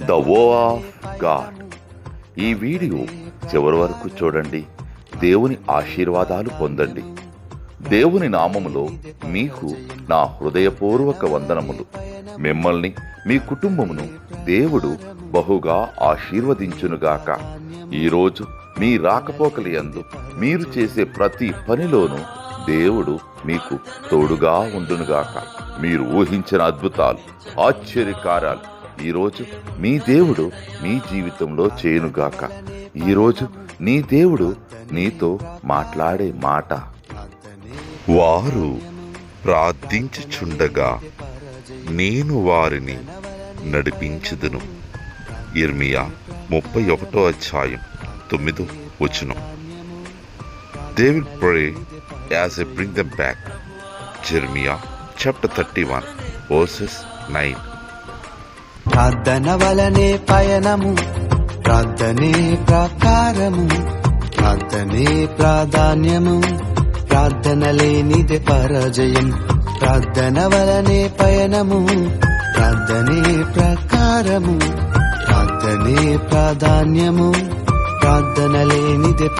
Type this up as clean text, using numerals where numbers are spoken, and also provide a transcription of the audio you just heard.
The వో of God. ఈ video చివరి వరకు చూడండి. దేవుని ఆశీర్వాదాలు పొందండి. దేవుని నామములో మీకు నా హృదయపూర్వక వందనములు. మిమ్మల్ని మీ కుటుంబమును దేవుడు బహుగా ఆశీర్వదించునుగాక. ఈరోజు మీ రాకపోకల యందు మీరు చేసే ప్రతి పనిలోనూ దేవుడు మీకు తోడుగా ఉండునుగాక. మీరు ఊహించిన అద్భుతాలు, ఆశ్చర్యకార్యాలు ఈరోజు మీ దేవుడు మీ జీవితంలో చేయునుగాక. ఈరోజు నీ దేవుడు నీతో మాట్లాడే మాట, వారు ప్రార్థించుచుండగా నేను వారిని నడిపించుదును. యిర్మీయా 31:9. They will pray as I bring them back. Jeremiah chapter 31 verses 9. ప్రార్థన వలనే పయనము, ప్రార్థనే ప్రాకారము, ప్రార్థనే ప్రాధాన్యము, ప్రార్థన లేనిదే పరాజయం. ప్రార్థన వలనే పయనము, ప్రార్థనే ప్రాకారము, ప్రార్థనే ప్రాధాన్యము, ప్రార్థన లేనిదే